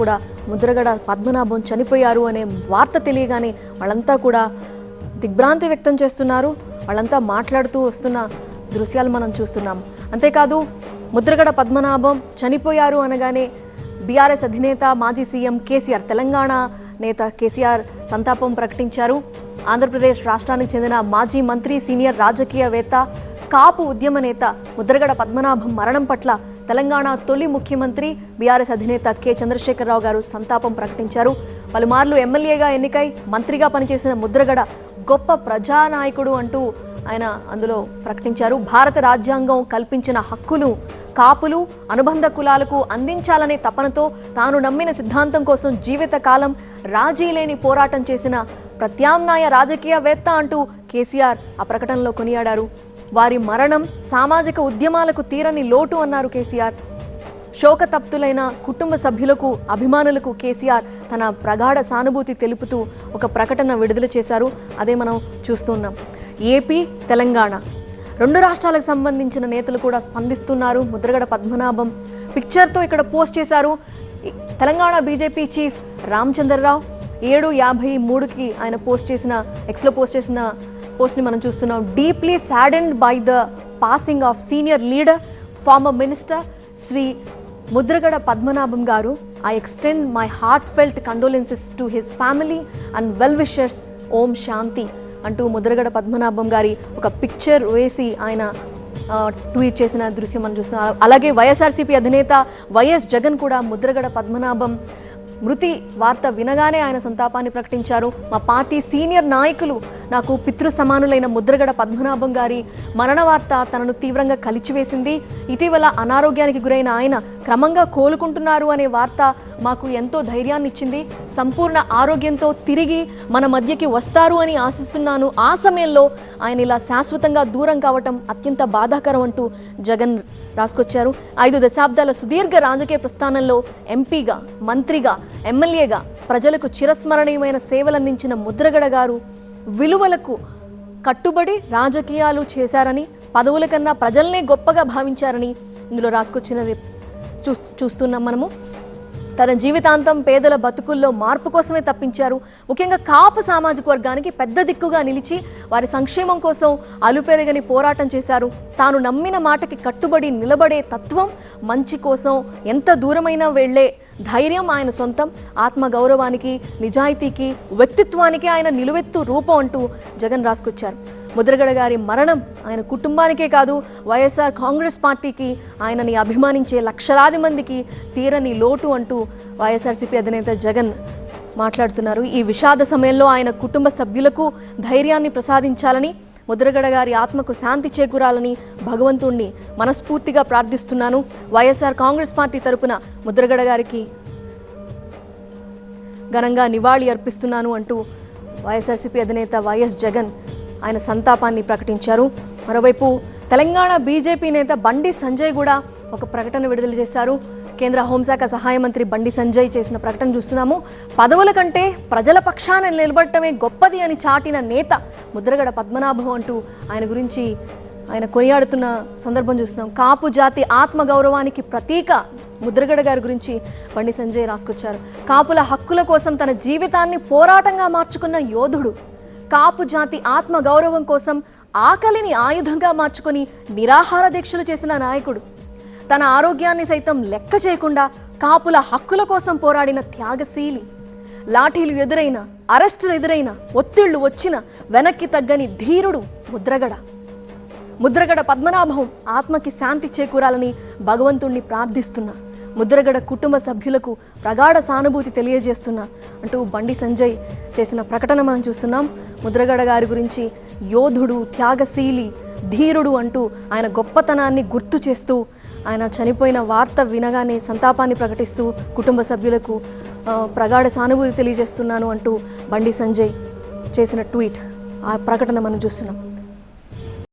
కూడా ముద్రగడ పద్మనాభం చనిపోయారు అనే వార్త తెలియగానే వాళ్ళంతా కూడా దిగ్భ్రాంతి వ్యక్తం చేస్తున్నారు. వాళ్ళంతా మాట్లాడుతూ వస్తున్న దృశ్యాలు మనం చూస్తున్నాం. అంతేకాదు ముద్రగడ పద్మనాభం చనిపోయారు అనగానే బీఆర్ఎస్ అధినేత మాజీ సీఎం కేసీఆర్, తెలంగాణ నేత కేసీఆర్ సంతాపం ప్రకటించారు. ఆంధ్రప్రదేశ్ రాష్ట్రానికి చెందిన మాజీ మంత్రి, సీనియర్ రాజకీయవేత్త, కాపు ఉద్యమ నేత ముద్రగడ పద్మనాభం మరణం పట్ల తెలంగాణ తొలి ముఖ్యమంత్రి బీఆర్ఎస్ అధినేత కె చంద్రశేఖరరావు గారు సంతాపం ప్రకటించారు. పలుమార్లు ఎమ్మెల్యేగా ఎన్నికై మంత్రిగా పనిచేసిన ముద్రగడ గొప్ప ప్రజానాయకుడు అంటూ ఆయన అందులో ప్రకటించారు. భారత రాజ్యాంగం కల్పించిన హక్కులు కాపులు, అనుబంధ కులాలకు అందించాలనే తపనతో తాను నమ్మిన సిద్ధాంతం కోసం జీవితకాలం రాజీ లేని పోరాటం చేసిన ప్రత్యామ్నాయ రాజకీయవేత్త అంటూ కేసీఆర్ ఆ ప్రకటనలో కొనియాడారు. వారి మరణం సామాజిక ఉద్యమాలకు తీరని లోటు అన్నారు కేసీఆర్. శోకతప్తులైన కుటుంబ సభ్యులకు, అభిమానులకు కేసీఆర్ తన ప్రగాఢ సానుభూతి తెలుపుతూ ఒక ప్రకటన విడుదల చేశారు. అదే మనం చూస్తున్నాం. ఏపీ, తెలంగాణ రెండు రాష్ట్రాలకు సంబంధించిన నేతలు కూడా స్పందిస్తున్నారు. ముద్రగడ పద్మనాభం పిక్చర్తో ఇక్కడ పోస్ట్ చేశారు. తెలంగాణ బీజేపీ చీఫ్ రామచంద్రరావు 7:53కి ఆయన ఎక్స్లో పోస్ట్ చేసిన పోస్ట్ని మనం చూస్తున్నాం. Deeply saddened by the passing of senior leader, former minister Shri Mudragada Padmanabham garu. I extend my heartfelt condolences to his family and well wishers. Om Shanti అంటూ ముద్రగడ పద్మనాభం గారి ఒక పిక్చర్ వేసి ఆయన ట్వీట్ చేసిన దృశ్యం మనం చూస్తున్నాం. అలాగే వైఎస్ఆర్సీపీ అధినేత వైఎస్ జగన్ కూడా ముద్రగడ పద్మనాభం మృతి వార్త వినగానే ఆయన సంతాపాన్ని ప్రకటించారు. మా పార్టీ సీనియర్ నాయకులు, నాకు పితృ సమానులైన ముద్రగడ పద్మనాభం గారి మరణ వార్త తనను తీవ్రంగా కలిచివేసింది. ఇటీవల అనారోగ్యానికి గురైన ఆయన క్రమంగా కోలుకుంటున్నారు అనే వార్త మాకు ఎంతో ధైర్యాన్ని ఇచ్చింది. సంపూర్ణ ఆరోగ్యంతో తిరిగి మన మధ్యకి వస్తారు అని ఆశిస్తున్నాను. ఆ సమయంలో ఆయన ఇలా శాశ్వతంగా దూరం కావటం అత్యంత బాధాకరం అంటూ జగన్ రాసుకొచ్చారు. 5 దశాబ్దాల సుదీర్ఘ రాజకీయ ప్రస్థానంలో ఎంపీగా, మంత్రిగా, ఎమ్మెల్యేగా ప్రజలకు చిరస్మరణీయమైన సేవలందించిన ముద్రగడ గారు విలువలకు కట్టుబడి రాజకీయాలు చేశారని, పదవుల కన్నా ప్రజల్నే గొప్పగా భావించారని ఇందులో రాసుకొచ్చినది చూస్తున్నాం మనము. తన జీవితాంతం పేదల బతుకుల్లో మార్పు కోసమే తప్పించారు. ముఖ్యంగా కాపు సామాజిక వర్గానికి పెద్ద దిక్కుగా నిలిచి వారి సంక్షేమం కోసం అలుపెరగని పోరాటం చేశారు. తాను నమ్మిన మాటకి కట్టుబడి నిలబడే తత్వం, మంచి కోసం ఎంత దూరమైనా వెళ్లే ధైర్యం ఆయన సొంతం. ఆత్మగౌరవానికి, నిజాయితీకి, వ్యక్తిత్వానికి ఆయన నిలువెత్తు రూపం అంటూ జగన్ రాసుకొచ్చారు. ముద్రగడ గారి మరణం ఆయన కుటుంబానికే కాదు, వైఎస్ఆర్ కాంగ్రెస్ పార్టీకి, ఆయనని అభిమానించే లక్షలాది మందికి తీరని లోటు అంటూ వైఎస్ఆర్సీపీ అధినేత జగన్ మాట్లాడుతున్నారు. ఈ విషాద సమయంలో ఆయన కుటుంబ సభ్యులకు ధైర్యాన్ని ప్రసాదించాలని, ముద్రగడ గారి ఆత్మకు శాంతి చేకూరాలని భగవంతుణ్ణి మనస్ఫూర్తిగా ప్రార్థిస్తున్నాను. వైఎస్ఆర్ కాంగ్రెస్ పార్టీ తరపున ముద్రగడ గారికి ఘనంగా నివాళి అర్పిస్తున్నాను అంటూ వైఎస్ఆర్సీపీ అధినేత వైఎస్ జగన్ ఆయన సంతాపాన్ని ప్రకటించారు. మరోవైపు తెలంగాణ బీజేపీ నేత బండి సంజయ్ కూడా ఒక ప్రకటన విడుదల చేశారు. కేంద్ర హోంశాఖ సహాయ మంత్రి బండి సంజయ్ చేసిన ప్రకటన చూస్తున్నాము. పదవుల కంటే ప్రజల పక్షాన నిలబడటమే గొప్పది అని చాటిన నేత ముద్రగడ పద్మనాభం అంటూ ఆయన గురించి ఆయన కొనియాడుతున్న సందర్భం చూస్తున్నాం. కాపు జాతి ఆత్మగౌరవానికి ప్రతీక ముద్రగడ గారి గురించి బండి సంజయ్ రాసుకొచ్చారు. కాపుల హక్కుల కోసం తన జీవితాన్ని పోరాటంగా మార్చుకున్న యోధుడు, కాపు జాతి ఆత్మ గౌరవం కోసం ఆకలిని ఆయుధంగా మార్చుకొని నిరాహార దీక్షలు చేసిన నాయకుడు, తన ఆరోగ్యాన్ని సైతం లెక్క చేయకుండా కాపుల హక్కుల కోసం పోరాడిన త్యాగశీలి, లాఠీలు ఎదురైన, అరెస్టులు ఎదురైన, ఒత్తిళ్లు వచ్చిన వెనక్కి తగ్గని ధీరుడు ముద్రగడ పద్మనాభం ఆత్మకి శాంతి చేకూరాలని భగవంతుణ్ణి ప్రార్థిస్తున్నా, ముద్రగడ కుటుంబ సభ్యులకు ప్రగాఢ సానుభూతి తెలియజేస్తున్నా అంటూ బండి సంజయ్ చేసిన ప్రకటన మనం చూస్తున్నాం. ముద్రగడ గారి గురించి యోధుడు, త్యాగశీలి, ధీరుడు అంటూ ఆయన గొప్పతనాన్ని గుర్తు చేస్తూ ఆయన చనిపోయిన వార్త వినగానే సంతాపాన్ని ప్రకటిస్తూ కుటుంబ సభ్యులకు ప్రగాఢ సానుభూతి తెలియజేస్తున్నాను అంటూ బండి సంజయ్ చేసిన ట్వీట్, ఆ ప్రకటన మనం చూస్తున్నాం.